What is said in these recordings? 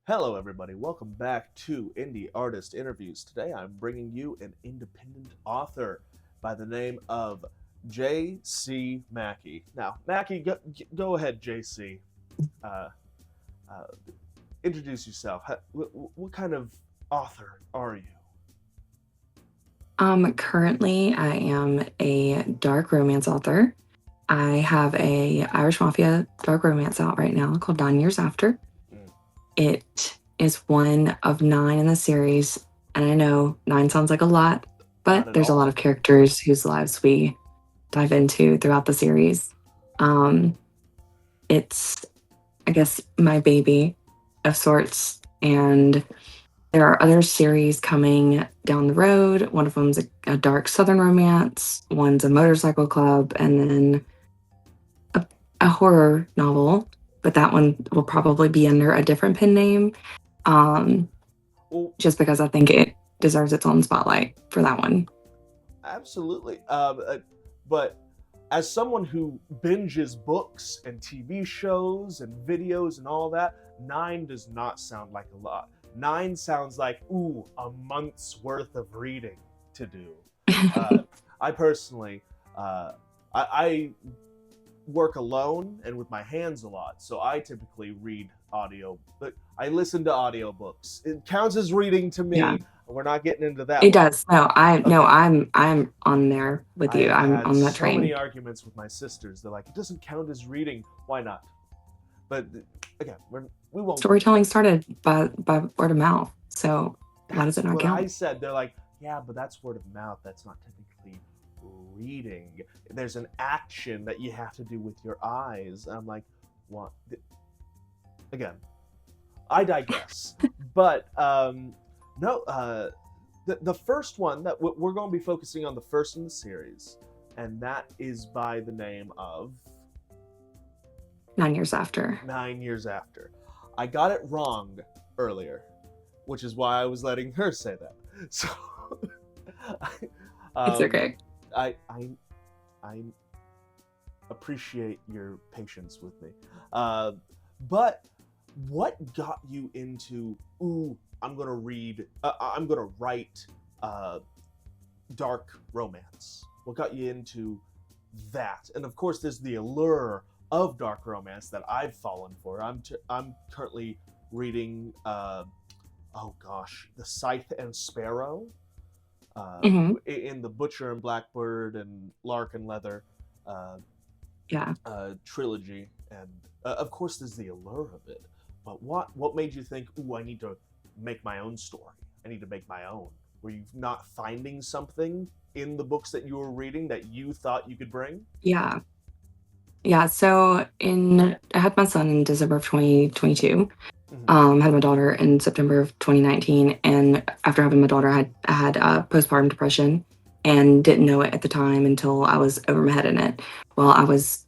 Hello, everybody. Welcome back to Indie Artist Interviews. Today, I'm bringing you an independent author by the name of J.C. Macke. Now, Macke, go ahead, J.C. Uh, uh, Introduce yourself. What kind of author are you? Currently, I am a dark romance author. I have a Irish Mafia dark romance out right now called 9 Years After. Mm, It is one of nine in the series, and I know nine sounds like a lot, not but at there's a lot all. of characters whose lives we dive into throughout the series. Um, it's, I guess, my baby of sorts, and there are other series coming down the road. One of them's a dark southern romance, one's a motorcycle club, and then a, a horror novel. But that one will probably be under a different pen name, um, Well, just because I think it deserves its own spotlight for that one. absolutely. But as someone who binges books and TV shows and videos and all that, nine does not sound like a lot. Nine sounds like, ooh, a month's worth of reading to do. Uh, I personally, uh, I work alone and with my hands a lot, so I typically read audio, but I listen to audiobooks. It counts as reading to Yeah, me. We're not getting into that it one. does. No, Okay. I'm on there with I you. have I'm had on that so many train. arguments with my sisters. They're like, it doesn't count as reading. Why not? But again, we won't get into Storytelling that. started by word of mouth, so why does That's it not what I count? said. They're like, yeah, but that's word of mouth. That's not technically reading. There's an action that you have to do with your eyes. And I'm like, what? Again, I digress. But no, the first one that we're going to be focusing on the first in the series, and that is by the name of 9 years after. 9 years after. I got it wrong earlier, which is why I was letting her say that. So, It's um, okay. I, I, I appreciate your patience with me. Uh, but what got you into? Ooh, I'm gonna read. I'm gonna write uh, dark romance. What got you into that? And of course, there's the allure of dark romance that I've fallen for. I'm currently reading. Oh gosh, The Scythe and Sparrow. Mhm. In the Butcher and Blackbird and Lark and Leather uh, Yeah. trilogy, and of course there's the allure of it. But what made you think, ooh, I need to make my own story? I need to make my own. Were you not finding something in the books that you were reading that you thought you could bring? Yeah. Yeah, so in I had my son in December of 2022, Mm-hmm. had my daughter in September of 2019, and after having my daughter, I had postpartum depression and didn't know it at the time until I was over my head in it. Well, I was,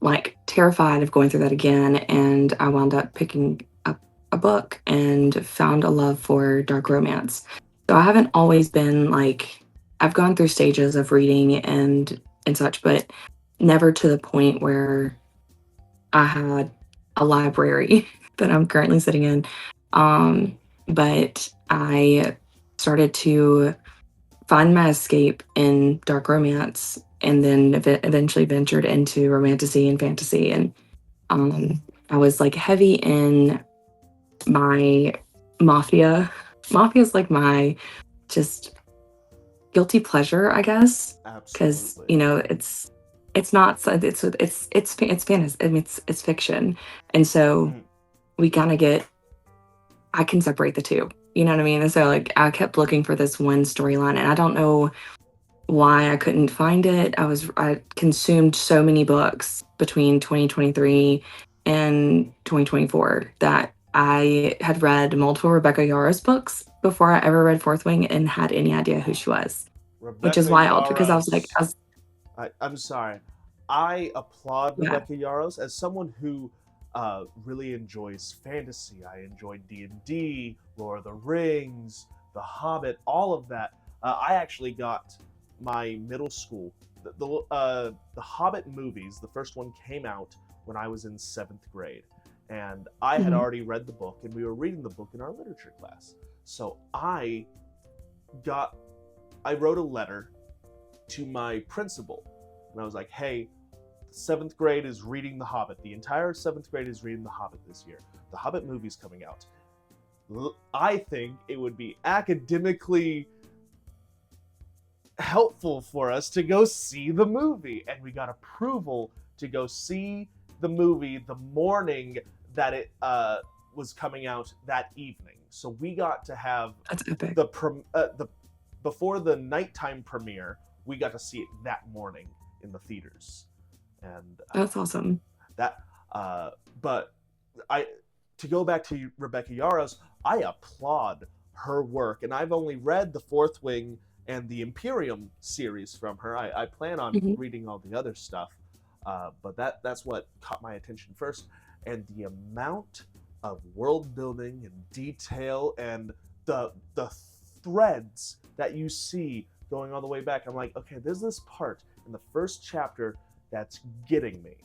like, terrified of going through that again, and I wound up picking up a book and found a love for dark romance. So I haven't always been, like I've gone through stages of reading and such, but never to the point where I had a library that I'm currently sitting in. But I started to find my escape in dark romance and then eventually ventured into romantasy and fantasy. And I was like heavy in my mafia. Mafia is like my just guilty pleasure, I guess, because Absolutely. you know it's not it's fantasy. I mean, it's fiction, and so Mm-hmm. we kind of get I can separate the two. You know what I mean? And so like I kept looking for this one storyline, and I don't know why I couldn't find it. I consumed so many books between 2023 and 2024 that I had read multiple Rebecca Yarros books before I ever read Fourth Wing and had any idea who she was, which is Rebecca wild because I Yaros. was I'm sorry. I applaud yeah. Rebecca Yaros as someone who really enjoys fantasy. I enjoy D&D, Lord of the Rings, The Hobbit, all of that. I actually got my middle school. The Hobbit movies. The first one came out when I was in seventh grade, And I had Mhm. already read the book, and we were reading the book in our literature class. So got I wrote a letter to my principal, and I was like, "Hey, seventh grade is reading The Hobbit. The entire seventh grade is reading The Hobbit this year. The Hobbit movie's coming out. I think it would be academically helpful for us to go see the movie." And we got approval to go see the movie the morning that it was coming out that evening. So we got to have That's epic. the before the nighttime premiere. We got to see it that morning in the theaters, and That's awesome. that. But I to go back to Rebecca Yarros, I applaud her work, and I've only read the Fourth Wing and the Imperium series from her. I plan on Mhm. reading all the other stuff, but that's what caught my attention first, and the amount of world building and detail and the threads that you see going all the way back. I'm like, okay, there's this part in the first chapter that's getting me,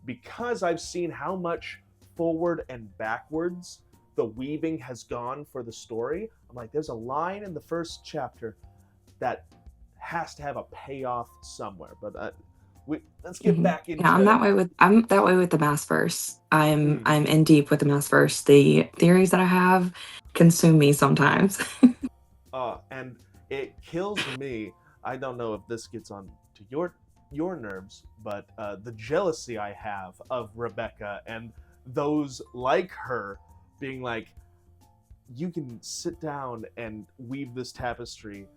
because I've seen how much forward and backwards the weaving has gone for the story. I'm like, there's a line in the first chapter that has to have a payoff somewhere. But let's get Mhm. back Yeah, into. I'm that way with the mass verse. Mm, I'm in deep with the mass verse. The theories that I have consume me sometimes. and it kills me. I don't know if this gets on to your nerves, but the jealousy I have of Rebecca and those like her being like, you can sit down and weave this tapestry,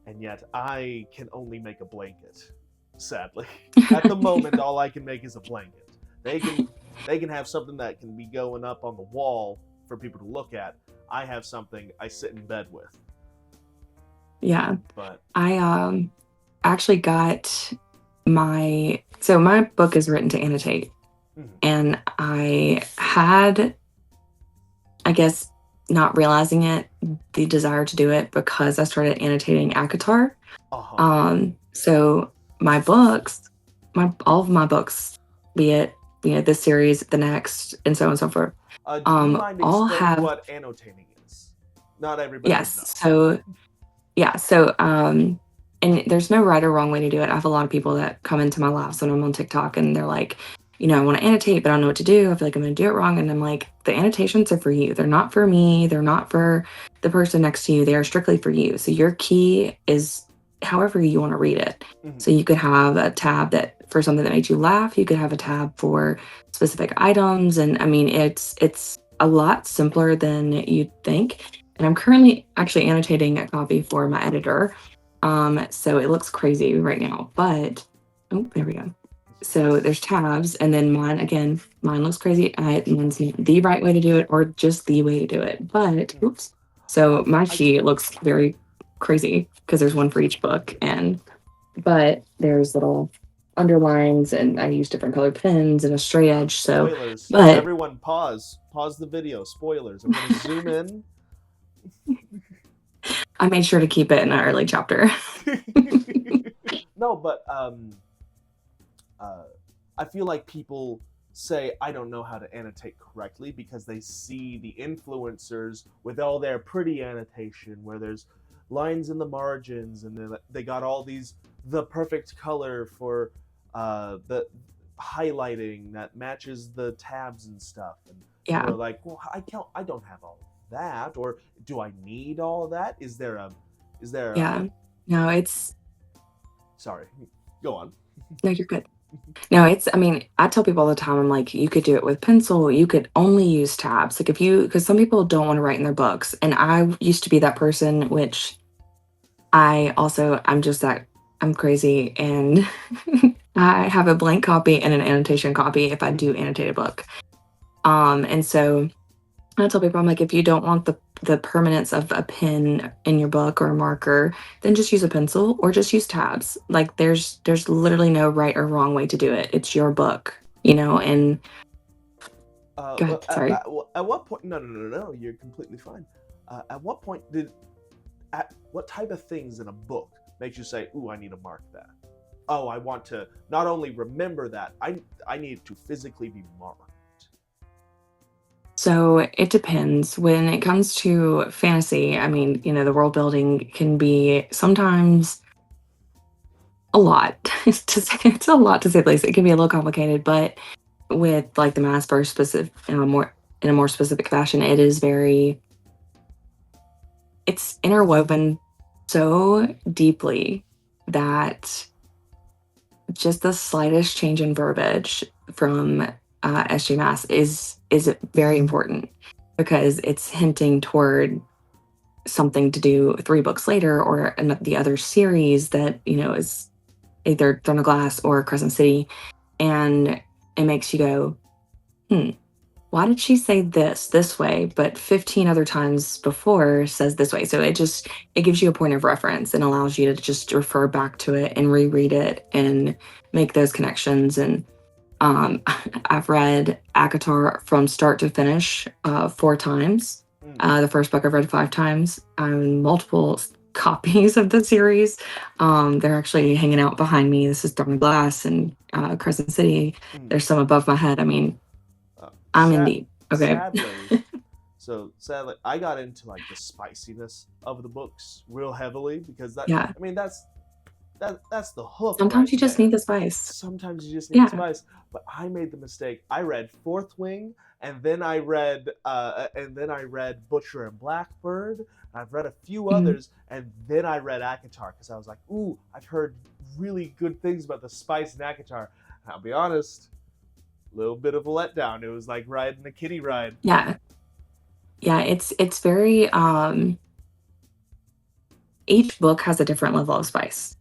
and yet I can only make a blanket. Sadly, at the moment, all I can make is a blanket. They can they can have something that can be going up on the wall for people to look at. I have something I sit in bed with. Yeah. But I actually got my book is written to annotate, mhm. and I had, I guess, not realizing it, the desire to do it because I started annotating ACOTAR. Uh-huh. So my books, my all of my books, be it this series, the next, and so on and so forth, Do you mind all explaining have what annotating is? Not everybody would know. yes. So yeah, so and there's no right or wrong way to do it. I have a lot of people that come into my lives when I'm on TikTok and they're like, I want to annotate, but I don't know what to do. I feel like I'm going to do it wrong. And I'm like, the annotations are for you. They're not for me. They're not for the person next to you. They are strictly for you. So your key is however you want to read it. Mhm. So you could have a tab that for something that made you laugh. You could have a tab for specific items. And I mean, it's a lot simpler than you'd think. And I'm currently actually annotating a copy for my editor. So it looks crazy right now, but oh, there we go. So there's tabs, and then mine looks crazy. Mine's not the right way to do it, or just the way to do it. But Mhm. oops. So my I sheet looks very crazy because there's one for each book, but there's little underlines, and I use different colored pens and a straight edge. So, Spoilers. but Everyone, pause the video. Spoilers. I'm gonna zoom in. I made sure to keep it in an early chapter. No, but uh, I feel like people say I don't know how to annotate correctly because they see the influencers with all their pretty annotation where there's lines in the margins, and then they got all these the perfect color for the highlighting that matches the tabs and stuff, and Yeah, they're like, well, I don't have all that, or do I need all that? Is there yeah. a No, it's sorry, go on. no, you're good. No, I mean, I tell people all the time, I'm like, you could do it with pencil, you could only use tabs. Like, because some people don't want to write in their books. And I used to be that person, which I'm just that, I'm crazy. And I have a blank copy and an annotation copy if I do annotate a book. And so I tell people, I'm like, if you don't want the permanence of a pen in your book or a marker, then just use a pencil or just use tabs. Like there's literally no right or wrong way to do it. It's your book, and go ahead. But Sorry. at what point? No, no, no, no, no. You're completely fine. At what point what type of things in a book makes you say, "Ooh, I need to mark that"? Oh, I want to not only remember that, I need it to physically be marked. So it depends. When it comes to fantasy, I mean, the world building can be sometimes a lot. It's a lot to say the least. It can be a little complicated, but with like the mass verse specific in a more specific fashion, it's interwoven so deeply that just the slightest change in verbiage from SG Mass is very important because it's hinting toward something to do 3 books later or the other series that is either Throne of Glass or Crescent City, and it makes you go, hmm, why did she say this way, but 15 other times before says this way? So it gives you a point of reference and allows you to just refer back to it and reread it and make those connections. And I've read ACOTAR from start to finish 4 times. The first book I've read 5 times. Multiple copies of the series. They're actually hanging out behind me. This is Dark Glass and Crescent City. There's some above my head. I mean, I'm in deep. Okay. Sadly, I got into like the spiciness of the books real heavily because Yeah. I mean, that's the hook Sometimes right you just there. need the spice. Sometimes you just need the spice. But I made the mistake. I read Fourth Wing, and then I read Butcher and Blackbird. I've read a few others, and then I read ACOTAR because I was like, ooh, I've heard really good things about the spice in ACOTAR. I'll be honest, a little bit of a letdown. It was like riding a kiddie ride. Yeah. Yeah, it's very each book has a different level of spice.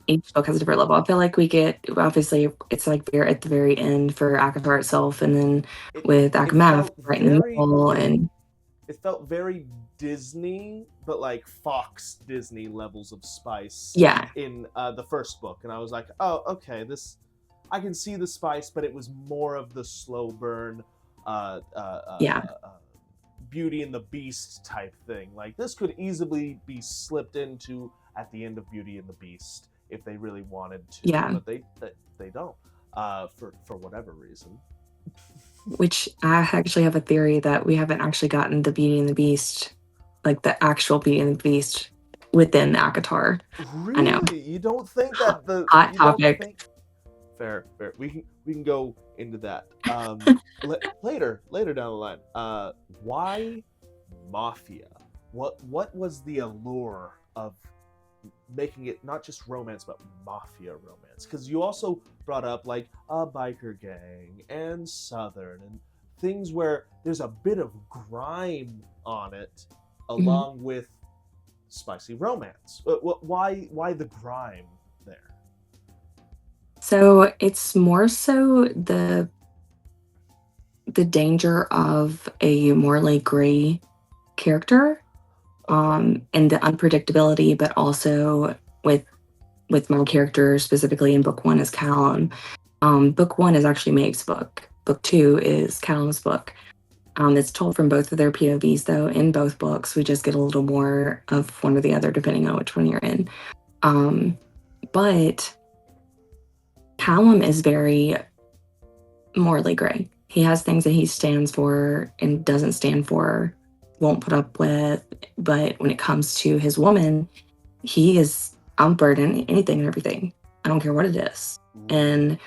Each book has a different level. I feel like we get, obviously it's like at the very end for ACOTAR itself, and then with ACOMAF right in the middle, and it felt very Disney, but like Fox Disney levels of spice. Yeah. In the first book, and I was like, oh, okay, I can see the spice, but it was more of the slow burn, Beauty and the Beast type thing. Like this could easily be slipped into at the end of Beauty and the Beast if they really wanted to. Yeah. But they don't, for whatever reason. Which I actually have a theory that we haven't actually gotten the Beauty and the Beast, like the actual Beauty and the Beast within ACOTAR. Really? I know. You don't think that the hot topic? Fair. We can go into that later down the line. Why Mafia? What was the allure of making it not just romance but Mafia romance? Because you also brought up like a biker gang and Southern and things where there's a bit of grime on it, along with spicy romance. Why the grime there? So it's more so the danger of a morally gray character, and the unpredictability, but also with my character specifically in book 1 is Callum. Book 1 is actually Maeve's book. Book 2 is Callum's book. It's told from both of their POVs, though. In both books, we just get a little more of one or the other, depending on which one you're in. But Callum is very morally gray. He has things that he stands for and doesn't stand for, won't put up with. But when it comes to his woman, he is unburdened, anything and everything. I don't care what it is. And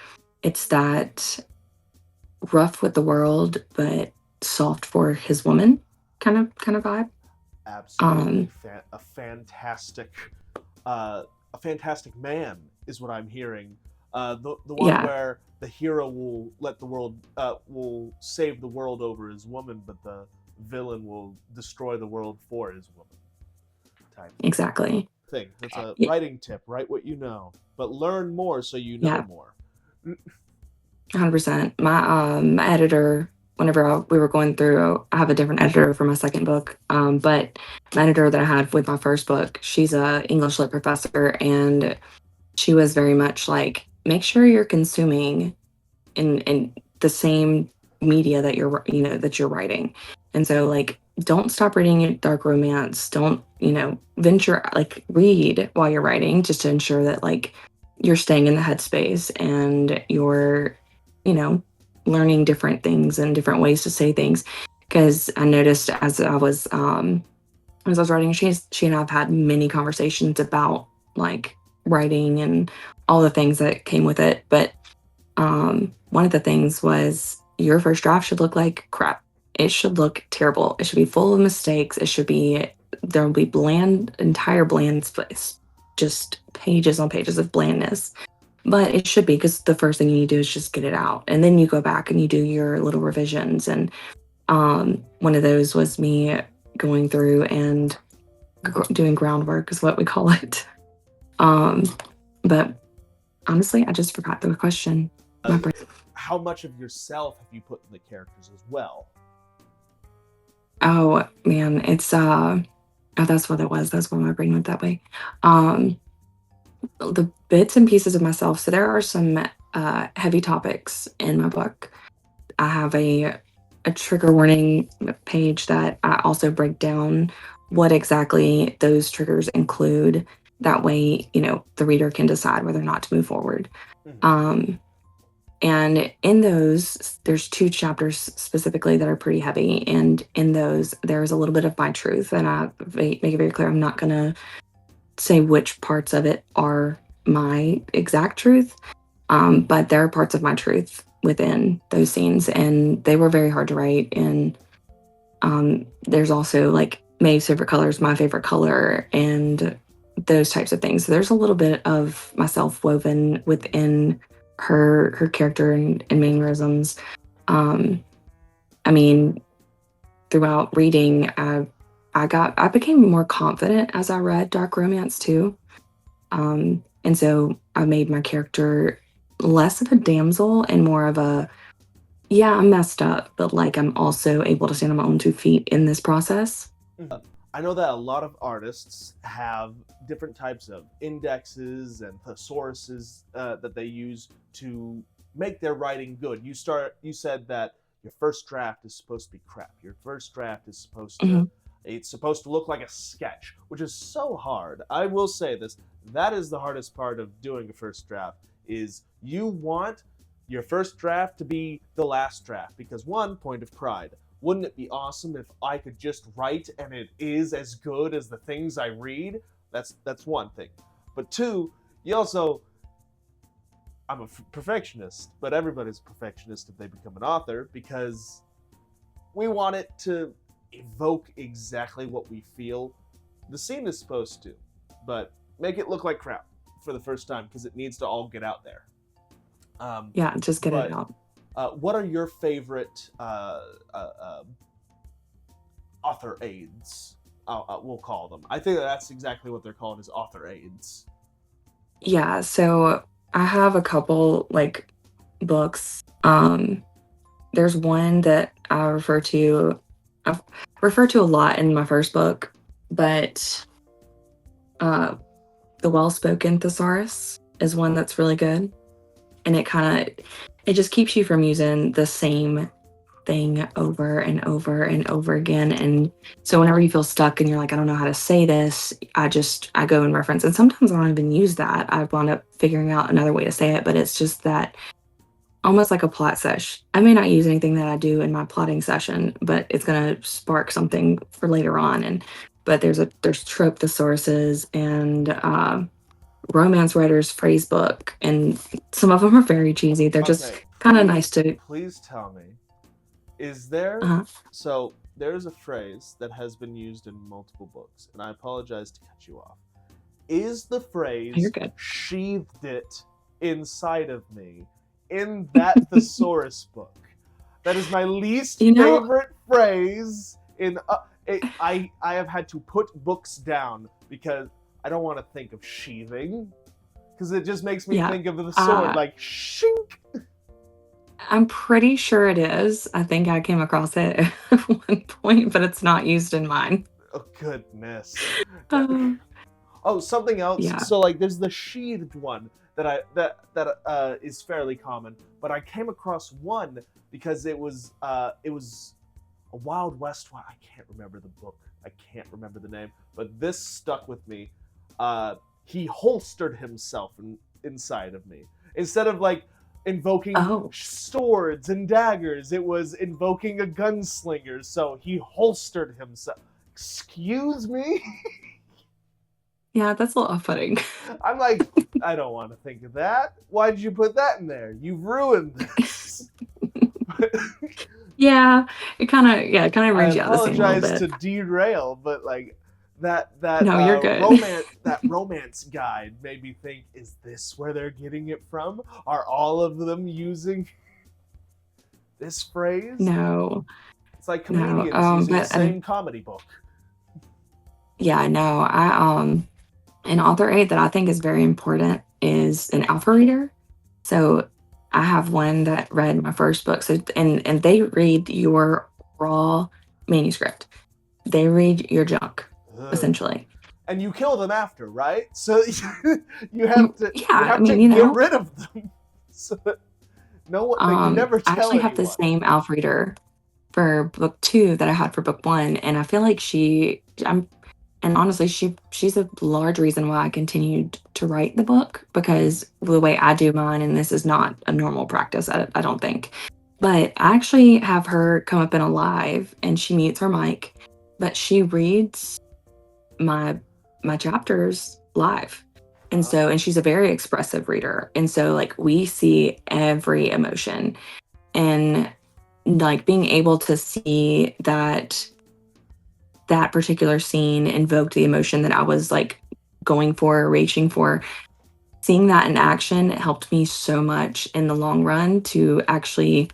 it's that rough with the world, but soft for his woman kind of vibe. Absolutely. A fantastic man is what I'm hearing. The one where the hero will save the world over his woman, but the villain will destroy the world for his woman. Exactly. Thing. That's a writing tip. Write what you know, but learn more so you know more. 100%. My editor, whenever we were going through, I have a different editor for my second book, but my editor that I had with my first book, she's a English lit professor, and she was very much like, make sure you're consuming in the same media that you're writing. And so like, don't stop reading dark romance. Don't, venture, like read while you're writing, just to ensure that like you're staying in the headspace and you're, learning different things and different ways to say things. Because I noticed as I was writing, she and I've had many conversations about like writing and all the things that came with it. But one of the things was your first draft should look like crap. It should look terrible. It should be full of mistakes. There will be entire bland space, just pages on pages of blandness. But it should be, because the first thing you need to do is just get it out. And then you go back and you do your little revisions. And one of those was me going through and doing groundwork, is what we call it. Um, but honestly, I just forgot the question. How much of yourself have you put in the characters as well? Oh man, it's oh, that's what it was. That's why my brain went that way. The bits and pieces of myself. So there are some heavy topics in my book. I have a trigger warning page that I also break down what exactly those triggers include. That way, the reader can decide whether or not to move forward. Mhm. And in those, there's 2 chapters specifically that are pretty heavy. And in those, there's a little bit of my truth. And I make it very clear I'm not going to say which parts of it are my exact truth. But there are parts of my truth within those scenes. And they were very hard to write. And there's also like Maeve's favorite color is my favorite color, and those types of things. So there's a little bit of myself woven within her character and mannerisms. I mean, throughout reading, I became more confident as I read Dark Romance too. And so I made my character less of a damsel and more of a, yeah, I'm messed up, but like I'm also able to stand on my own 2 feet in this process. I know that a lot of artists have different types of indexes and thesauruses that they use to make their writing good. You said that your first draft is supposed to be crap. Your first draft is supposed to Mhm. it's supposed to look like a sketch, which is so hard. I will say this, that is the hardest part of doing a first draft, is you want your first draft to be the last draft, because one, point of pride. Wouldn't it be awesome if I could just write and it is as good as the things I read? That's one thing. But two, you also, I'm a perfectionist, but everybody's a perfectionist if they become an author, because we want it to evoke exactly what we feel the scene is supposed to, but make it look like crap for the first time, because it needs to all get out there. Yeah, just get it But out. what are your favorite author aids? We'll call them. I think that's exactly what they're called, is author aids. Yeah, so I have a couple like books. There's one that I've referred to a lot in my first book, but uh the well-spoken thesaurus is one that's really good. And it just keeps you from using the same thing over and over and over again. And so whenever you feel stuck and you're like, I don't know how to say this, I go and reference. And sometimes I don't even use that. I wound up figuring out another way to say it, but it's just that almost like a plot sesh. I may not use anything that I do in my plotting session, but it's gonna spark something for later on. But there's trope thesauruses and romance writers phrase book, and some of them are very cheesy. They're just Okay, kind of nice to. please tell me, is there, Uh, so there's a phrase that has been used in multiple books, and I apologize to cut you off. Is the you're phrase good. "sheathed it inside of me" in that thesaurus book? That is my least You know, favorite phrase in. I have had to put books down because I don't want to think of sheathing, because it just makes me yeah. think of the sword, Uh, like shink. I'm pretty sure it is. I think I came across it at one point, but it's not used in mine. Oh goodness. Uh, Oh, something else. yeah. So like, there's the sheathed one that is fairly common, but I came across one because it was a Wild West one. I can't remember the book. I can't remember the name, but this stuck with me. He holstered himself inside of me, instead of like invoking Oh, swords and daggers. It was invoking a gunslinger, so he holstered himself. Excuse me? yeah, that's a little off-putting. I'm like, I don't want to think of that. Why'd you put that in there? You've ruined this. Yeah, it kind of I brings you out of the scene a little apologize bit. to derail, but like No, you're good. romance guide made me think: is this where they're getting it from? Are all of them using this phrase? No, It's like no. comedians using the But and same comedy book. yeah, no. An author aid that I think is very important is an alpha reader. So I have one that read my first book. So and they read your raw manuscript. They read your junk, Ugh. essentially. And you kill them after, right? So you have to Yeah, you I have to mean, you get know, rid of them. So that no one that you never I tell actually have the anyone. same alpha reader for book two that I had for book one, and I feel like and honestly, she's a large reason why I continued to write the book because the way I do mine, and this is not a normal practice, I don't think. But I actually have her come up in a live and she mutes her mic, but she reads my my chapters live. And she's a very expressive reader. And so like we see every emotion and like being able to see that particular scene invoked the emotion that I was like going for, reaching for. Seeing that in action helped me so much in the long run to actually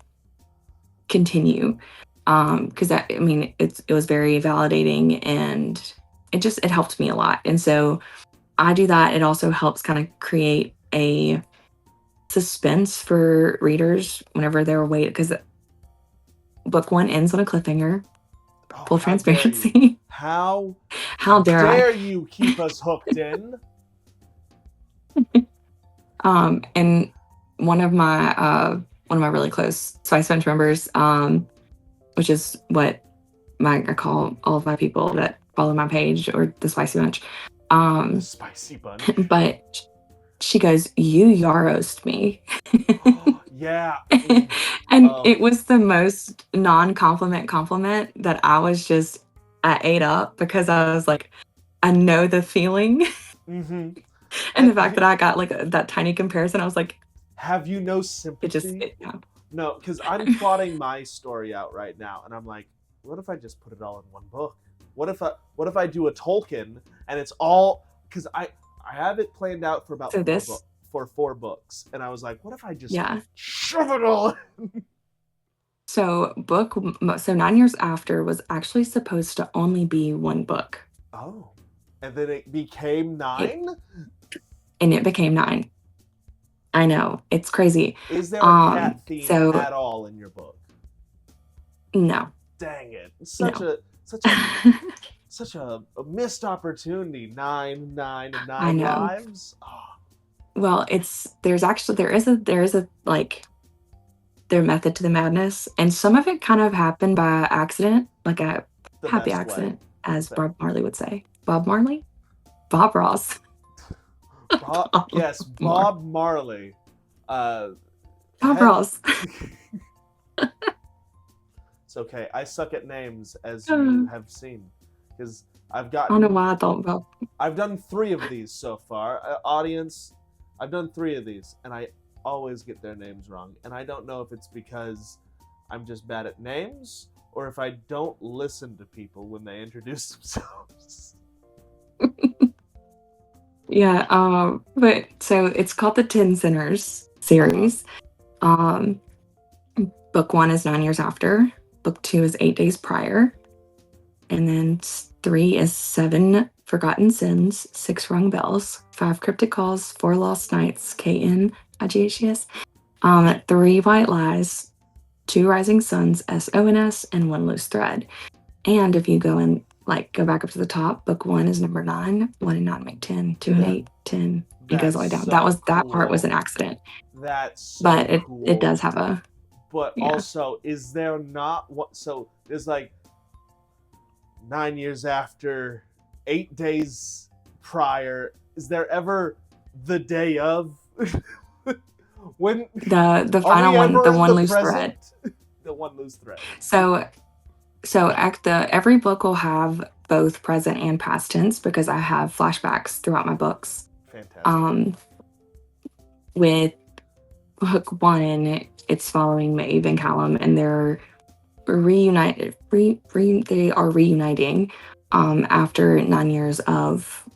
continue. Because I mean, it was very validating and it helped me a lot. And so I do that. It also helps kind of create a suspense for readers whenever they're waiting because book one ends on a cliffhanger. Oh, Full how dare you? transparency. How How dare I? dare you keep us hooked in? And one of my really close Spice Bunch members, which is what I call all of my people that follow my page or the Spicy Bunch. The Um, spicy bunch. but she goes, "You Yarost me," Oh, yeah. and Um. it was the most non-compliment that I ate up because I was like, I know the feeling, Mm-hmm. and And the fact that I got like that tiny comparison, I was like, have you no sympathy? No, because I'm plotting my story out right now, and I'm like, what if I just put it all in one book? What if I do a Tolkien and it's all because I have it planned out for about So this, for 4 books, and I was like, what if I just yeah. shove it all? So 9 years after was actually supposed to only be one book. Oh, and then it became It 9. and it became nine. I know it's crazy. Is there a cat theme So at all in your book? no, Dang it! Such no. a such a missed opportunity. Nine and I nine know. lives. Oh, Well, there is a like their method to the madness, and some of it kind of happened by accident, like a the happy best way. accident, as Fair. Bob Marley would say. Bob Marley, Bob Ross, Yes, More Bob Marley. Uh, Bob head. Ross. It's okay. I suck at names, as you I have seen, because don't know why I thought Bob. I've done 3 of these so far. Audience, I've done 3 of these, and I always get their names wrong. And I don't know if it's because I'm just bad at names or if I don't listen to people when they introduce themselves. Yeah, but so it's called the Ten Sinners Uh-huh. series. Um, book one is 9 years after. Book two is 8 days prior. And then three is seven forgotten sins, six rung bells, five cryptic calls, four lost nights, KNIGHTS, three white lies, two rising suns, SONS, and one loose thread. And if you go and like go back up to the top, book one is number nine, one and nine make 10, two and eight, 10. It goes That's all the way down. so That part was cool. an accident, That's but so it cool. does have a, But yeah. also, is there not what? So there's like 9 years after, 8 days prior. Is there ever the day of? When The are final we one, ever the in one the loose thread. present? The one loose thread. So every book will have both present and past tense because I have flashbacks throughout my books. Fantastic. Um, with book one, it's following Maeve and Callum, and they're reunited. They are reuniting after 9 years of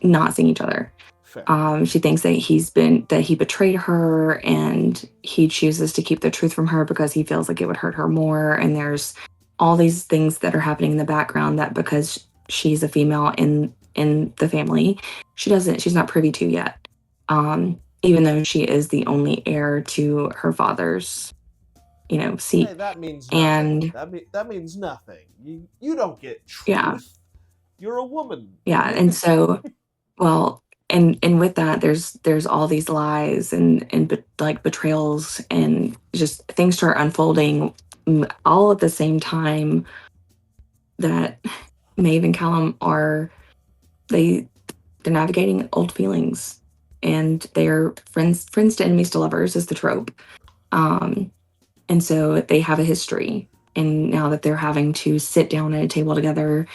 not seeing each other. Fair. She thinks that he betrayed her, and he chooses to keep the truth from her because he feels like it would hurt her more. And there's all these things that are happening in the background that because she's a female in the family, she's not privy to yet. Even though she is the only heir to her father's, Hey, seat. that means nothing. And That means nothing. You don't get yeah, truth. You're a woman. yeah. And so, well, and with that, there's all these lies and like betrayals and just things start unfolding all at the same time that Maeve and Callum they they're navigating old feelings, and they're friends to enemies to lovers is the trope. Um, and so they have a history, and now that they're having to sit down at a table together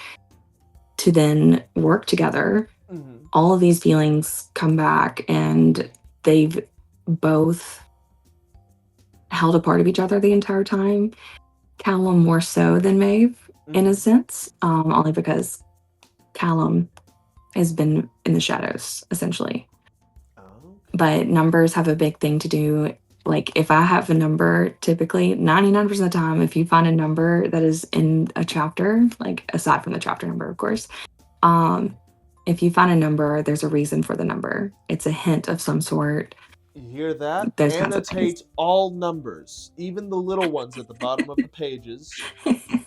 to then work together, Mhm. all of these feelings come back, and they've both held a part of each other the entire time. Callum more so than Maeve in a Mhm. sense, only because Callum has been in the shadows essentially. Okay. But numbers have a big thing to do. Like if I have a number, typically 99% of the time, if you find a number that is in a chapter, like aside from the chapter number, of course, um, if you find a number, there's a reason for the number. It's a hint of some sort, You hear that? those kinds of things. Annotate all numbers, even the little ones at the bottom of the pages.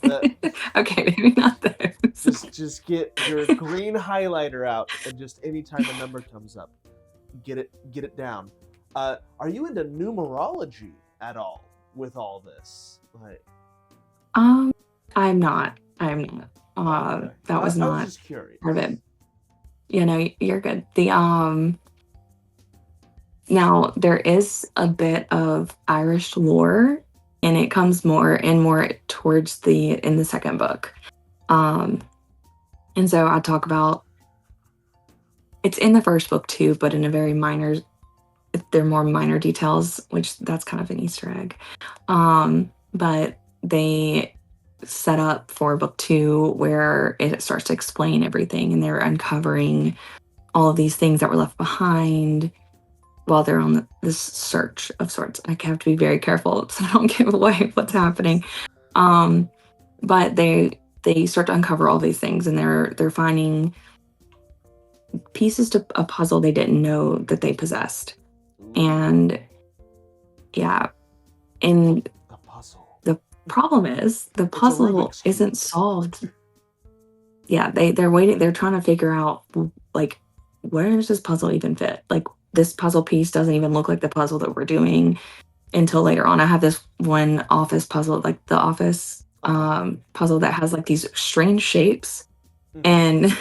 That Okay, maybe not those. just get your green highlighter out, and just anytime a number comes up, get it down. Are you into numerology at all with all this? Like, Um, I'm not. I'm not. okay, That was I was not just curious. part of it. You're good. Now there is a bit of Irish lore, and it comes more and more towards in the second book. Um, and so I talk about it's in the first book too, but in a very minor. They're more minor details, which that's kind of an Easter egg. But they set up for book two where it starts to explain everything, and they're uncovering all of these things that were left behind while they're on this search of sorts. I have to be very careful so I don't give away what's happening. Um, but they start to uncover all these things, and they're finding pieces to a puzzle they didn't know that they possessed. Ooh, And yeah, and a puzzle. the problem is the It's a puzzle Rubik's isn't cube. solved. Yeah, they're waiting. They're trying to figure out like where does this puzzle even fit? Like this puzzle piece doesn't even look like the puzzle that we're doing until later on. I have this one office puzzle, like the office puzzle that has like these strange shapes, Mhm. and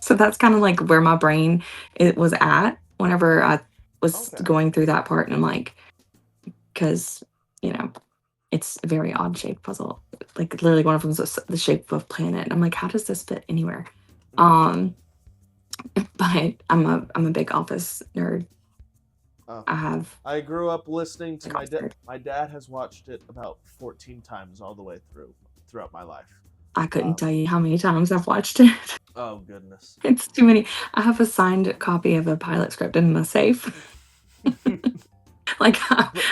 so that's kind of like where my brain it was at whenever I was Okay. going through that part, and I'm like, because you know it's a very odd shaped puzzle. Like literally one of them is the shape of a planet. And I'm like, how does this fit anywhere? Mhm. Um, but I'm a big Office nerd. Oh. I have I grew up listening to like my Office dad. nerd. My dad has watched it about 14 times all the way throughout my life. I couldn't Um, tell you how many times I've watched it. oh goodness. It's too many. I have a signed copy of a pilot script in my safe. Like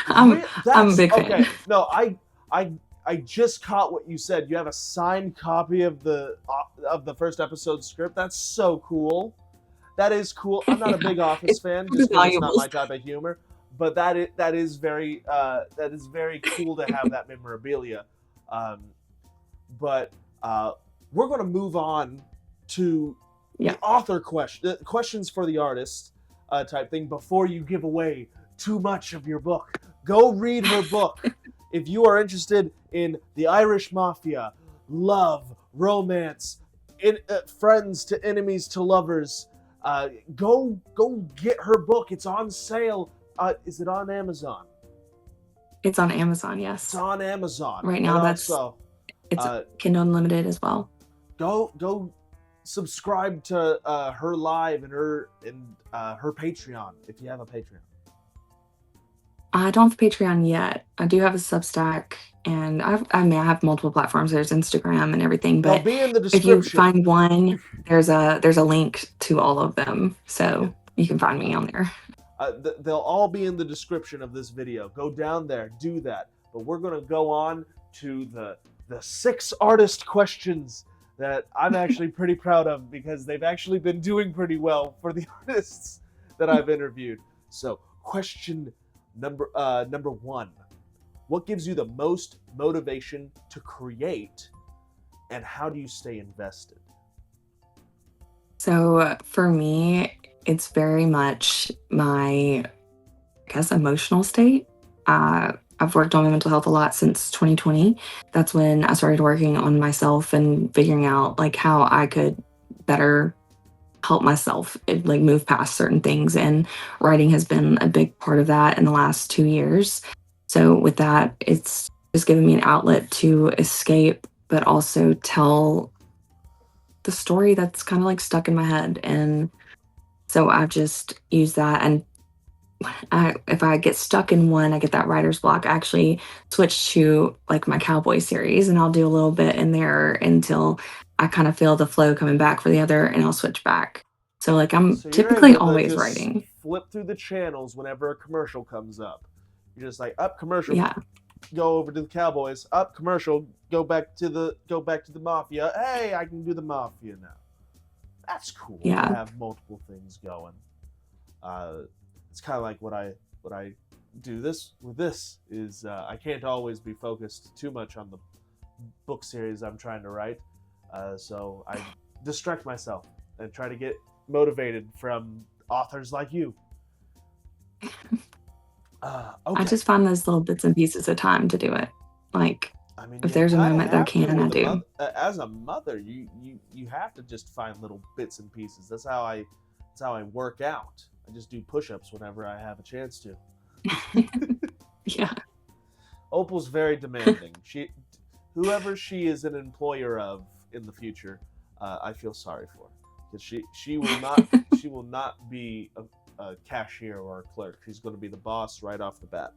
I'm a That's big fan. okay. No, I I just caught what you said. You have a signed copy of the first episode script. That's so cool. That is cool. I'm not a Yeah, big Office it's fan really just because it's not valuable. my type of humor, but that is very cool to have that memorabilia. Um, but we're going to move on to Yeah, the author questions for the artist type thing before you give away too much of your book. Go read her book if you are interested in the Irish Mafia, love, romance, friends to enemies to lovers. Go get her book. It's on sale is it on Amazon? It's on Amazon, It's yes. on Amazon, Right and now that's also it's uh, Kindle Unlimited as well. go subscribe to her live and her Patreon if you have a Patreon. I don't have Patreon yet. I do have a Substack, and I have multiple platforms. There's Instagram and everything, They'll but be in the if you description. find one, there's a link to all of them, Yeah. so you can find me on there. They'll all be in the description of this video. Go down there, do that. But we're gonna go on to the 6 artist questions that I'm actually pretty proud of because they've actually been doing pretty well for the artists that I've interviewed. So, question number 1: what gives you the most motivation to create, and how do you stay invested? So for me, it's very much my, I guess, emotional state. I've worked on my mental health a lot since 2020. That's when I started working on myself and figuring out like how I could better help myself like move past certain things. And writing has been a big part of that in the last 2 years. So with that, it's just given me an outlet to escape, but also tell the story that's kind of like stuck in my head. And so I've just used that. And if I get stuck in one, I get that writer's block. I actually switch to like my cowboy series, and I'll do a little bit in there until I kind of feel the flow coming back for the other, and I'll switch back. So like I'm So you're typically able to always just writing. flip through the channels whenever a commercial comes up. You're just like, up commercial, Yeah, go over to the Cowboys. Up commercial, go back to the Mafia. Hey, I can do the Mafia now. That's cool to yeah. have multiple things going. Uh, it's kind of like what I do this with this is I can't always be focused too much on the book series I'm trying to write, so I distract myself and try to get motivated from authors like you. I Okay. just find those little bits and pieces of time to do it. Like I mean, if you there's a kind of moment that I have to can, I with a do. mother. As a mother, you have to just find little bits and pieces. That's how I work out. I just do push-ups whenever I have a chance to. Yeah. Opal's very demanding. Whoever she is an employer of in the future, I feel sorry for, because she will not be a cashier or a clerk. She's going to be the boss right off the bat.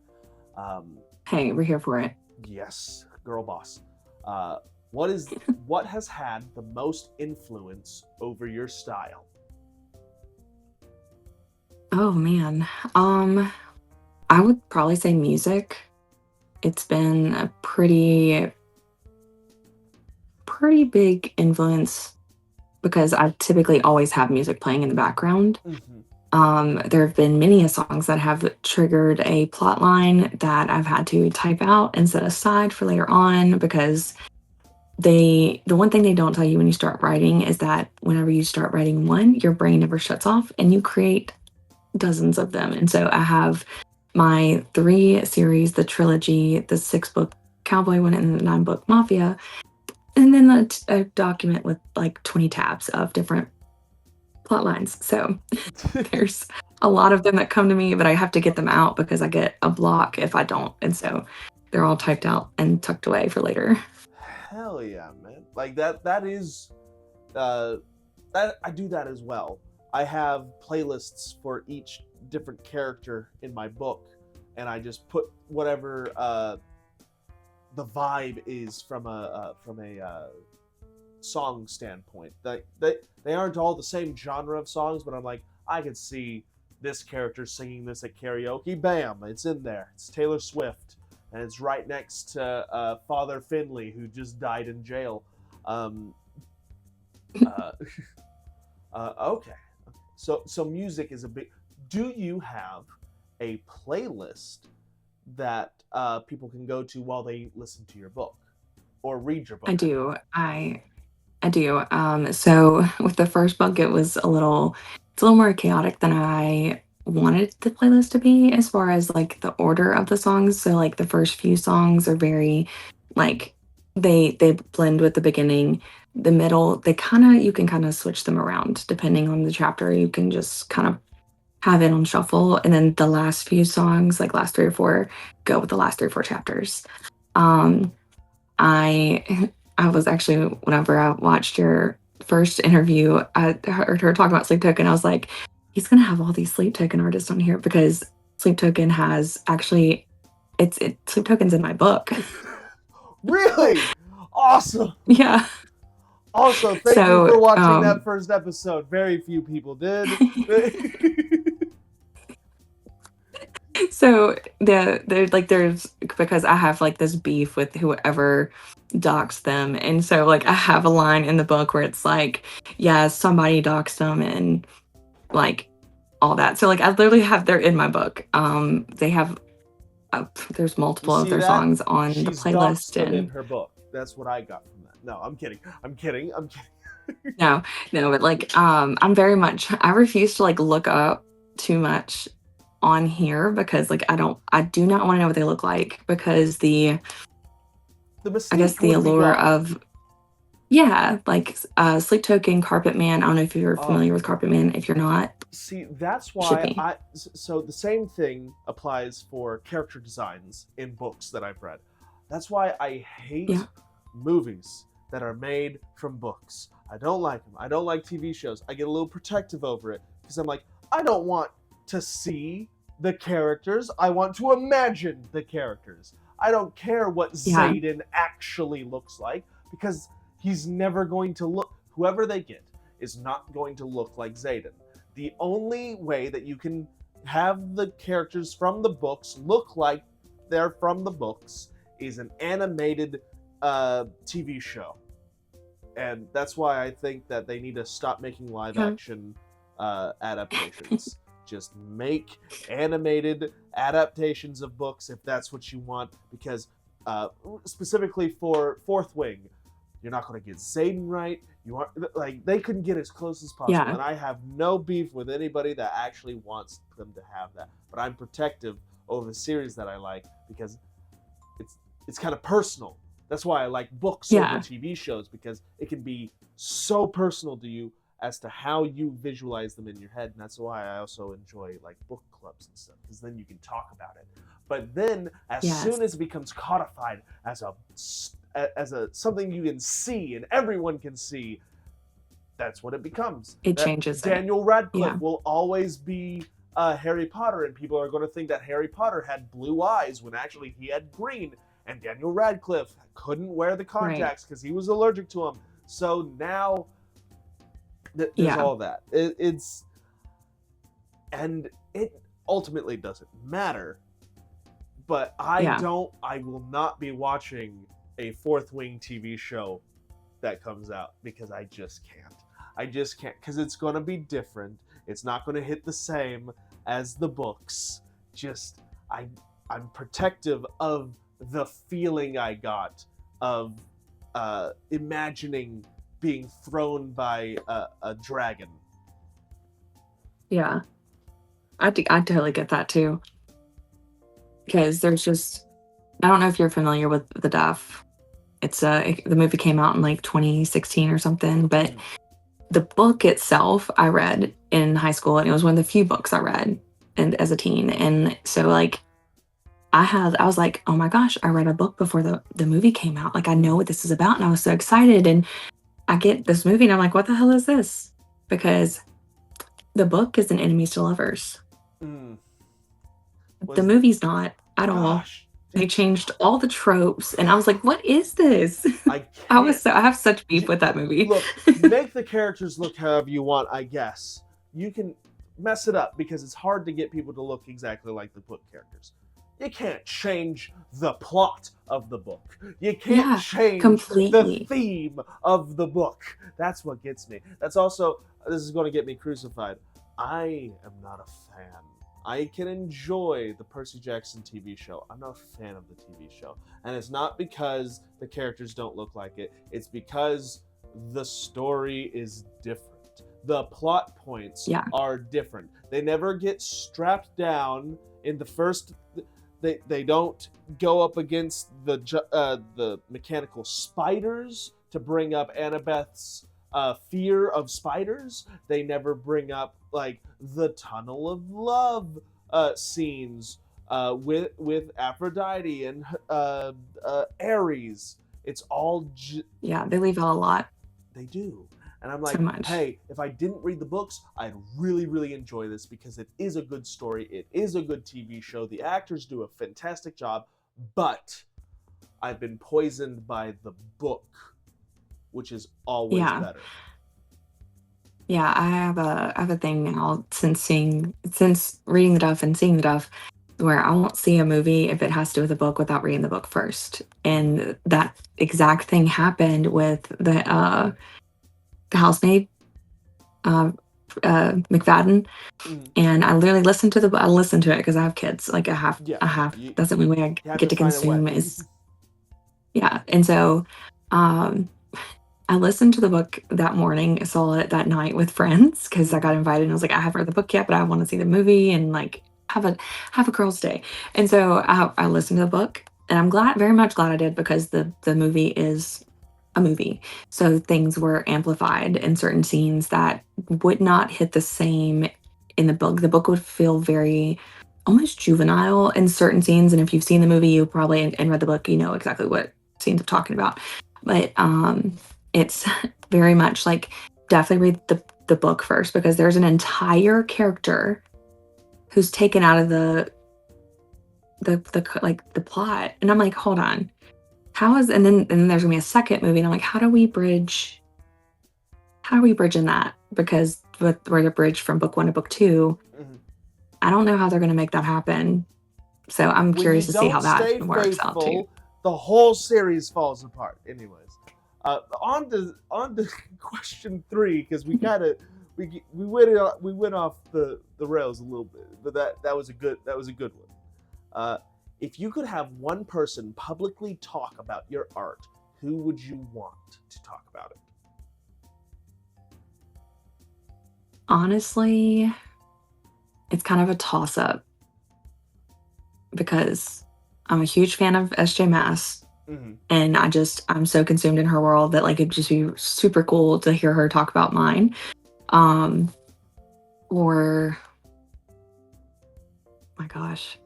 Um, Hey, we're here for it. yes, girl boss. Uh, what has had the most influence over your style? Oh man. Um, I would probably say music. It's been a pretty big influence because I typically always have music playing in the background. Mm-hmm. There have been many songs that have triggered a plot line that I've had to type out and set aside for later on because the one thing they don't tell you when you start writing is that whenever you start writing one, your brain never shuts off and you create dozens of them. And so I have my 3 series, the trilogy, the 6 book cowboy one, and the 9 book mafia, and then a document with like 20 tabs of different plot lines. So there's a lot of them that come to me, but I have to get them out because I get a block if I don't. And so they're all typed out and tucked away for later. Hell yeah, man! Like that is uh, that I do that as well. I have playlists for each different character in my book, and I just put whatever the vibe is from a song standpoint. They aren't all the same genre of songs, but I'm like, I could see this character singing this at karaoke. Bam, it's in there. It's Taylor Swift, and it's right next to Father Finley, who just died in jail. Um, uh, okay, so music is a big. Do you have a playlist that people can go to while they listen to your book or read your I book? I mean. do. I do. So with the first book, it's a little more chaotic than I wanted the playlist to be as far as like the order of the songs. So like the first few songs are very like they blend with the beginning, the middle. You can kind of switch them around depending on the chapter. You can just kind of have it on shuffle, and then the last few songs, like last 3 or 4, go with the last 3 or 4 chapters. Um, I I was actually, whenever I watched your first interview, I heard her talk about Sleep Token. I was like, he's gonna have all these Sleep Token artists on here because Sleep Token has actually Sleep Token's in my book. Really? Awesome. Yeah. Also, thank you for So watching that first episode. Very few people did. so the like there's because I have like this beef with whoever doxed them, and so like I have a line in the book where it's like, yeah, somebody doxed them and like all that. So like I literally have they're in my book. They have there's You multiple of see their that? songs on the She's doxed playlist, them in and her book. That's what I got from that. No, I'm kidding. I'm kidding. I'm kidding. no, no, but like I'm very much I refuse to like look up too much on here because like I do not want to know what they look like because The I guess mystique the would be allure gone. of yeah, like Sleep Token, Carpet Man. I don't know if you're Oh, familiar with Carpet Man. If you're not, see, that's you should why be. so the same thing applies for character designs in books that I've read. That's why I hate Yeah. movies that are made from books. I don't like them. I don't like TV shows. I get a little protective over it because I'm like, I don't want to see the characters. I want to imagine the characters. I don't care what Yeah. Xaden actually looks like because he's never going to look, whoever they get is not going to look like Xaden. The only way that you can have the characters from the books look like they're from the books is an animated TV show. And that's why I think that they need to stop making live Yeah. action adaptations. Just make animated adaptations of books if that's what you want, because specifically for Fourth Wing, you're not going to get Xaden right. You are like they couldn't get as close as possible, Yeah. and I have no beef with anybody that actually wants them to have that. But I'm protective over the series that I like because it's kind of personal. That's why I like books over Yeah. TV shows, because it can be so personal to you as to how you visualize them in your head, and that's why I also enjoy like book clubs and stuff, because then you can talk about it. But then, as Yes. soon as it becomes codified as a something you can see and everyone can see, that's what it becomes. It That changes it. Daniel Radcliffe Yeah. will always be Harry Potter, and people are going to think that Harry Potter had blue eyes when actually he had green, and Daniel Radcliffe couldn't wear the contacts because he was allergic to them. So now there's Yeah. all that. And it ultimately doesn't matter. But I will not be watching a Fourth Wing TV show that comes out because I just can't. I just can't, because it's going to be different. It's not going to hit the same as the books. Just, I'm protective of the feeling I got of imagining being thrown by a dragon. Yeah. I totally get that too. Because there's just, I don't know if you're familiar with The Duff. It's the movie came out in like 2016 or something, but the book itself I read in high school, and it was one of the few books I read and as a teen. And so like I was like, oh my gosh, I read a book before the movie came out. Like I know what this is about, and I was so excited. And I get this movie and I'm like, what the hell is this? Because the book is an enemies to lovers. The movie's not at all. They changed all the tropes, and I was like, "What is this?" I have such beef with that movie. Look, make the characters look however you want, I guess. You can mess it up because it's hard to get people to look exactly like the book characters. You can't change the plot of the book. You can't change the theme of the book. That's what gets me. That's also, this is going to get me crucified. I am not a fan. I can enjoy the Percy Jackson TV show. I'm not a fan of the TV show. And it's not because the characters don't look like it. It's because the story is different. The plot points are different. They never get strapped down in the first... They don't go up against the mechanical spiders to bring up Annabeth's fear of spiders. They never bring up like the tunnel of love scenes with Aphrodite and Ares. It's all Yeah, they leave out a lot. they do. And I'm So like, much. hey, if I didn't read the books, I'd really, really enjoy this because it is a good story. It is a good TV show. The actors do a fantastic job, but I've been poisoned by the book, which is always Yeah. better. Yeah, I have a thing now since reading the Duff and seeing the Duff where I won't see a movie if it has to do with a book without reading the book first. And that exact thing happened with the housemaid, uh, McFadden. Mm. And I literally I listened to it because I have kids. Like Yeah, I have, you, that's the only way I you have get to to find a way. consume is, yeah. And so, um, I listened to the book that morning, saw it that night with friends because I got invited and I was like, I haven't read the book yet, but I want to see the movie and like have a girls' day. And so I listened to the book and I'm very much glad I did because the movie is a movie. So things were amplified in certain scenes that would not hit the same in the book. The book would feel very almost juvenile in certain scenes. And if you've seen the movie, you probably and read the book, you know exactly what scenes I'm talking about. But it's very much like definitely read the book first because there's an entire character who's taken out of the plot, and I'm like, hold on, how is and then there's gonna be a second movie, and I'm like, how are we bridging that? Because we're the bridge from book one to book two. Mhm. I don't know how they're gonna make that happen. So I'm When you curious to see how don't that stay works out too. faithful, the whole series falls apart. Anyways, on to question 3 because we went off the rails a little bit, but that was a good one. If you could have one person publicly talk about your art, who would you want to talk about it? Honestly, it's kind of a toss up because I'm a huge fan of SJ Mass. Mm-hmm. And I'm so consumed in her world that like it'd just be super cool to hear her talk about mine. Um, or my gosh,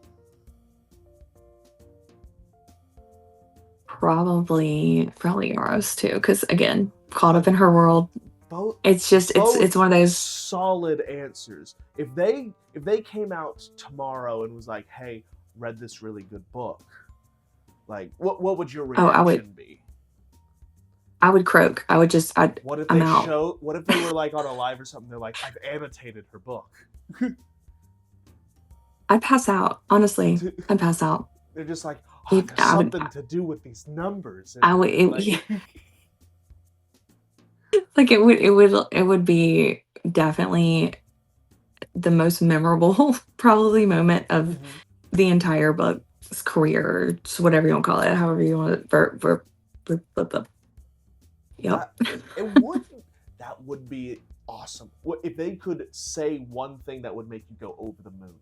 probably Eros too. Because again, caught up in her world. Both It's just it's one of those. solid answers. If they came out tomorrow and was like, "Hey, read this really good book," like what would your Oh, reaction be? I would croak. What if I'm they out. show? What if they were like on a live or something? They're like, "I've annotated her book." I'd pass out. Honestly, I'd pass out. They're just like, "Oh, It, there's I would. something to do with these numbers," I and would. like, Yeah, like it would be definitely the most memorable probably moment of Mhm. the entire book's career, or just whatever you want to call it, however you want it. Yep. that it would that would be awesome. What if they could say one thing that would make you go over the moon?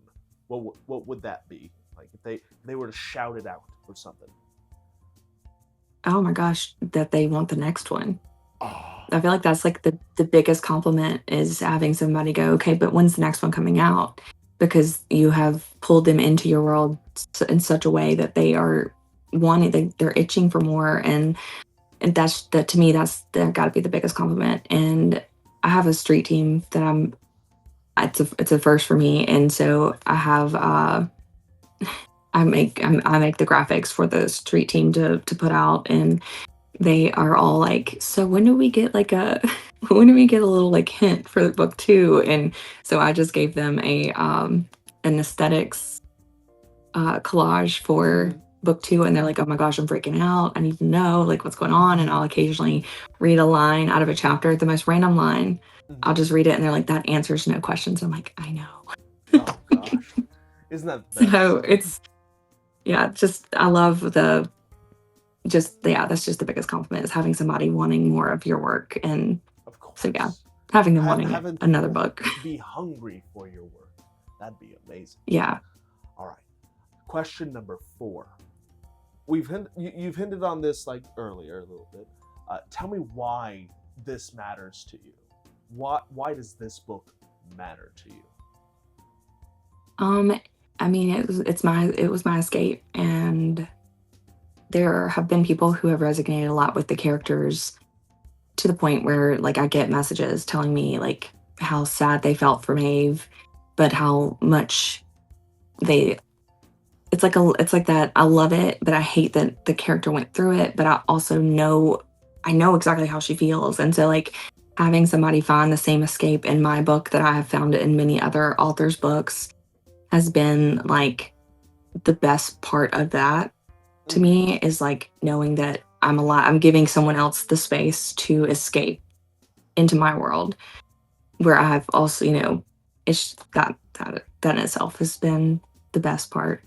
What would that be? Like if they were to shout it out or something. Oh my gosh, that they want the next one. Oh, I feel like that's like the biggest compliment is having somebody go, okay, but when's the next one coming out? Because you have pulled them into your world in such a way that they are wanting, they're itching for more, and that's that to me, that got to be the biggest compliment. And I have a street team that it's a first for me, and so I have I make the graphics for the street team to put out, and they are all like, so when do we get like a when do we get a little like hint for book two? And so I just gave them an aesthetics collage for mhm, book two, and they're like, oh my gosh, I'm freaking out, I need to know like what's going on. And I'll occasionally read a line out of a chapter, the most random line. mhm. I'll just read it and they're like, that answers no questions. I'm like, I know. Oh gosh, isn't that the So best? it's, yeah, just I love the just yeah, that's just the biggest compliment is having somebody wanting more of your work. And Of so yeah, course, having them wanting having another people book. be hungry for your work, that'd be amazing. Yeah. All right, question number 4. You've hinted on this like earlier a little bit. Tell me why this matters to you? Why does this book matter to you? Um, I mean, it was my escape, and there have been people who have resonated a lot with the characters to the point where like I get messages telling me like how sad they felt for Maeve, but how much they it's like that I love it, but I hate that the character went through it, but I know exactly how she feels. And so like having somebody find the same escape in my book that I have found in many other authors' books has been like the best part of that to Mm-hmm. me is like knowing that I'm giving someone else the space to escape into my world where I've also, it's that in itself has been the best part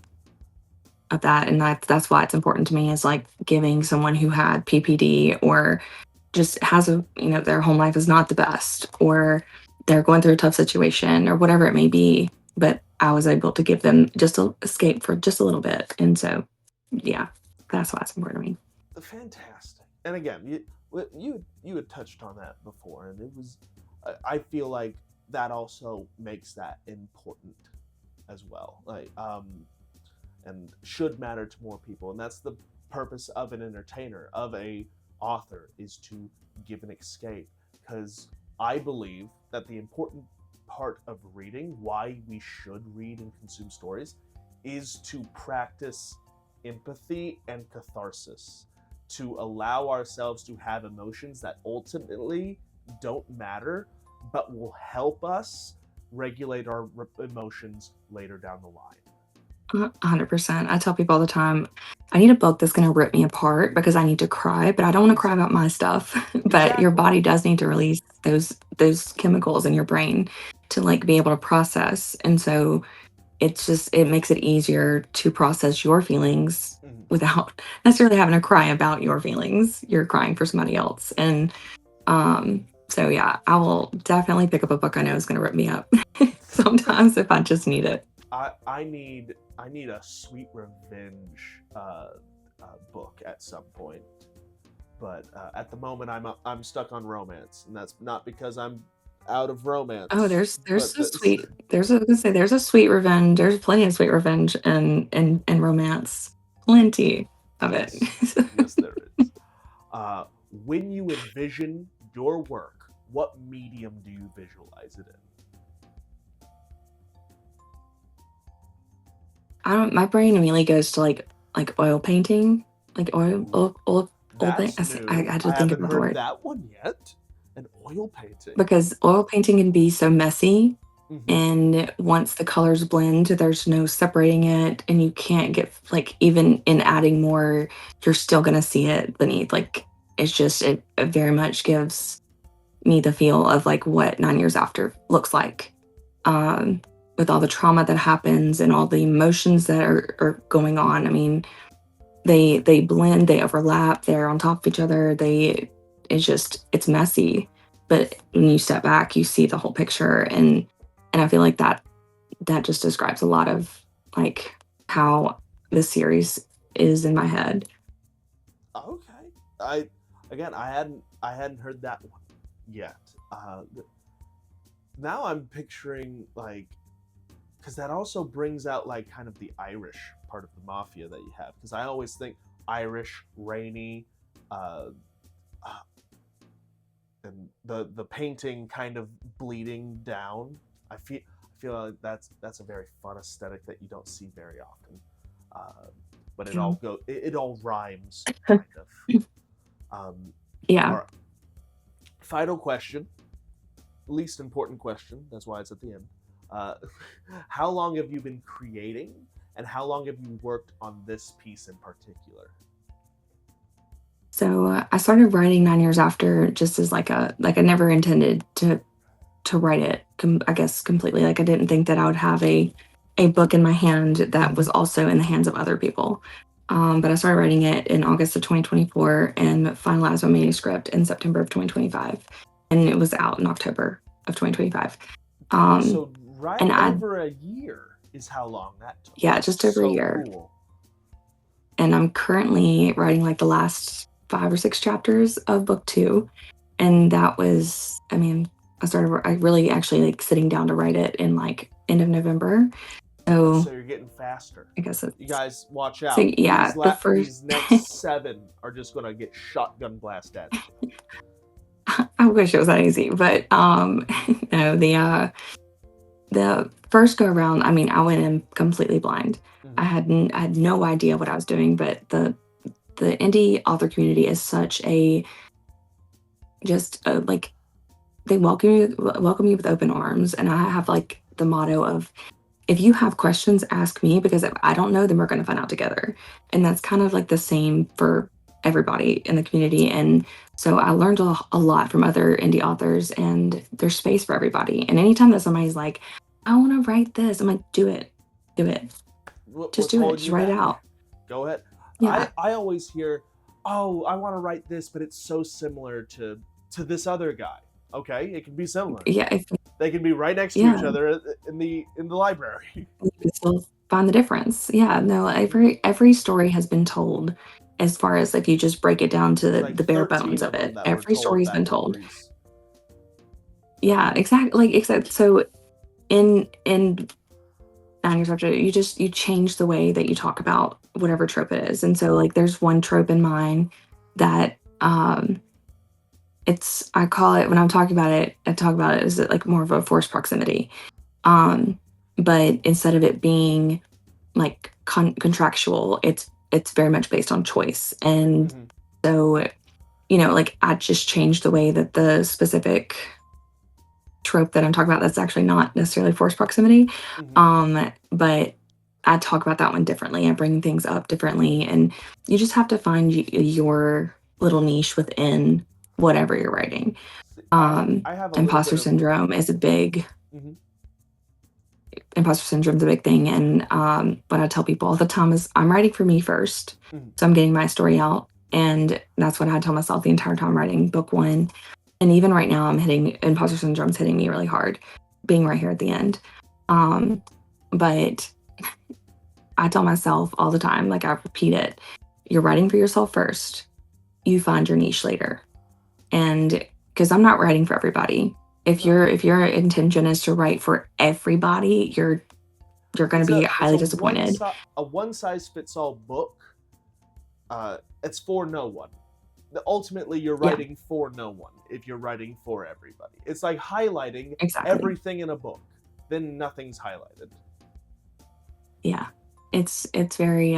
of that. And that's why it's important to me is like giving someone who had PPD or just has their home life is not the best or they're going through a tough situation or whatever it may be. But I was able to give them just a escape for just a little bit. And so, yeah, that's why it's important to me. Fantastic. And again, you had touched on that before, and it was. I feel like that also makes that important as well. And should matter to more people, and that's the purpose of an entertainer, of a author, is to give an escape. Because I believe that the important part of reading, why we should read and consume stories, is to practice empathy and catharsis, to allow ourselves to have emotions that ultimately don't matter, but will help us regulate our emotions later down the line. 100%. I tell people all the time, I need a book that's going to rip me apart because I need to cry, but I don't want to cry about my stuff. But your Exactly. body does need to release those chemicals in your brain to like be able to process. And so it makes it easier to process your feelings Mhm. without necessarily having to cry about your feelings. You're crying for somebody else. And so yeah, I will definitely pick up a book I know is going to rip me up sometimes if I just need it. I need a sweet revenge book at some point, but at the moment I'm stuck on romance, and that's not because I'm out of Oh, romance, there's but a sweet I was gonna say there's a sweet revenge. There's plenty of sweet revenge and romance. Plenty of it. yes, yes there is. Uh, when you envision your work, what medium do you visualize it in? I don't my brain immediately goes to like oil painting. Like Ooh, oil paint. that's I new. had to I think haven't about the heard word. that one yet. An oil painting. Because oil painting can be so messy Mm-hmm. and once the colors blend, there's no separating it and you can't get like even in adding more, you're still gonna see it beneath. Like it's just it very much gives me the feel of like what 9 years after looks like. Um, with all the trauma that happens and all the emotions that are going on. I mean, they blend, they overlap, they're on top of each other. It's messy. But when you step back, you see the whole picture and I feel like that just describes a lot of like how the series is in my head. Okay. I again, I hadn't heard that one yet. Now I'm picturing like, because that also brings out like kind of the Irish part of the mafia that you have. Because I always think Irish, rainy, uh, uh, and the painting kind of bleeding down. I feel like that's a very fun aesthetic that you don't see very often. Uh, but it all rhymes kind of. Um, Yeah. all right. Final question, least important question. That's why it's at the end. Uh, how long have you been creating, and how long have you worked on this piece in particular? So I started writing 9 years after, just as like I never intended to write it. I guess completely. Like I didn't think that I would have a book in my hand that was also in the hands of other people. But I started writing it in August of 2024 and finalized my manuscript in September of 2025, and it was out in October of 2025. Dang, Um, so right and I over a year is how long that took. Yeah, That's just over a so year. cool. And I'm currently writing like the last 5 or 6 chapters of book 2. And that was, I mean, I really actually like sitting down to write it in like end of November. So So you're getting faster. I guess You it's, guys, watch so out. yeah, the first, These next 7 are just gonna get shotgun blast at you. I wish it was that easy, but no, the first go around, I mean, I went in completely blind. I had no idea what I was doing, but the indie author community is such a just like they welcome you with open arms, and I have like the motto of if you have questions, ask me, because if I don't know, then we're going to find out together. And that's kind of like the same for everybody in the community. And so I learned a lot from other indie authors, and there's space for everybody. And anytime that somebody's like, I want to write this, I'm like, do it, do it, just What's do it, holding just you write it back? out. Go ahead. Yeah, I always hear, oh, I want to write this, but it's so similar to this other guy. Okay, it can be similar. yeah, They can be right next to each yeah. other in the library. You can still find the difference. Yeah, no, every story has been told as far as if you just break it down to There's like the bare 13 bones of of them it. that were Every told story's been back in told. Greece. Yeah, exactly. Like except so in 9 years after you change the way that you talk about whatever trope it is. And so like there's one trope in mine that it's I call it when I'm talking about it, I talk about it as like more of a forced proximity. Um but instead of it being like contractual, it's very much based on choice. And so, like I just changed the way that the specific trope that I'm talking about that's actually not necessarily forced proximity. But I talk about that one differently. I bring things up differently, and you just have to find your little niche within whatever you're writing. I have a little bit Imposter of. syndrome is a big Mhm. imposter syndrome is a big thing. And what I tell people all the time is I'm writing for me first. Mhm. So I'm getting my story out. And that's what I tell myself the entire time writing book one. And even right now, I'm hitting imposter syndrome's hitting me really hard, being right here at the end. But I tell myself all the time, like I repeat it, you're writing for yourself first. You find your niche later. And because I'm not writing for everybody. If your intention is to write for everybody, you're going to be It's highly disappointed. a one size fits all book. It's for no one. Ultimately, you're Yeah, writing for no one if you're writing for everybody. It's like highlighting exactly. everything in a book, then nothing's highlighted. Yeah. It's very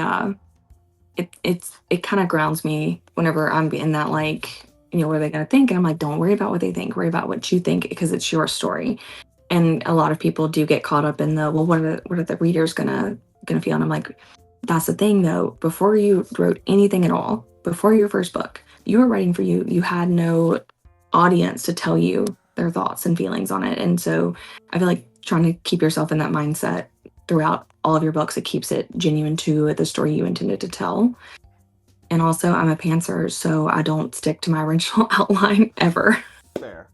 it kind of grounds me whenever I'm in that like, what are they going to think? And I'm like, don't worry about what they think. Worry about what you think because it's your story. And a lot of people do get caught up in the, well, what are the readers gonna feel? And I'm like, that's the thing though. Before you wrote anything at all, before your first book, you were writing for you. You had no audience to tell you their thoughts and feelings on it. And so I feel like trying to keep yourself in that mindset throughout all of your books, it keeps it genuine to the story you intended to tell. And also, I'm a pantser, so I don't stick to my original outline ever, Fair.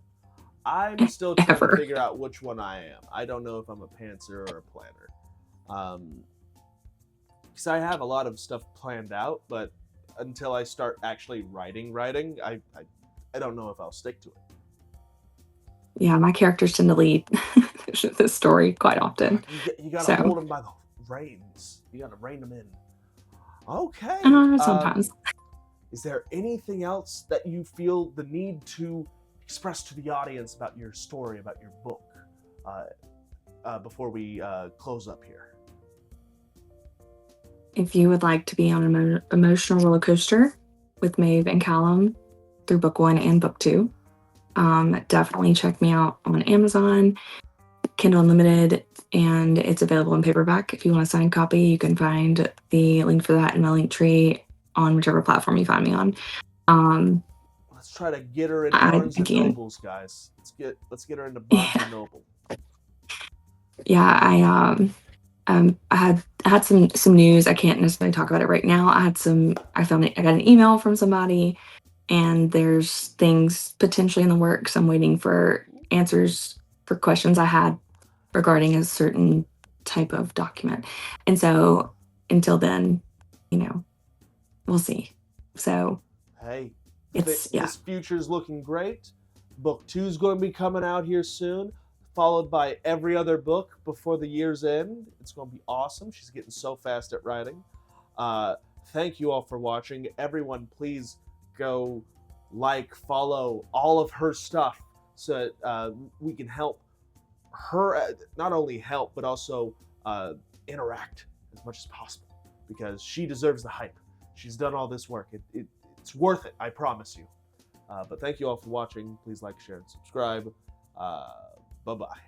I'm still trying to ever. figure out which one I am. I don't know if I'm a pantser or a planner. Because I have a lot of stuff planned out, but until I start actually writing, I don't know if I'll stick to it. Yeah, my characters tend to lead the story quite often. You gotta So hold them by the reins. You gotta rein them in. I Okay. don't know sometimes. Is there anything else that you feel the need to express to the audience about your story, about your book, before we close up here? If you would like to be on an emotional roller coaster with Maeve and Callum through book one and book two, definitely check me out on Amazon, Kindle Unlimited, and it's available in paperback. If you want a signed copy, you can find the link for that in my link tree on whichever platform you find me on. Let's try to get her in I Barnes and again, Nobles, guys. Let's get her into Barnes yeah, and Noble. yeah, I had some news. I can't necessarily talk about it right now. I got an email from somebody, and there's things potentially in the works. I'm waiting for answers for questions I had regarding a certain type of document. And so until then, you know, we'll see. So Hey, it's yeah. this future's looking great. Book 2 is going to be coming out here soon, followed by every other book before the year's end. It's going to be awesome. She's getting so fast at writing. Uh, Thank you all for watching. Everyone, please go like, follow all of her stuff so we can help her, not only help, but also interact as much as possible because she deserves the hype. She's done all this work. It's worth it, I promise you. But thank you all for watching. Please like, share, and subscribe. Bye bye.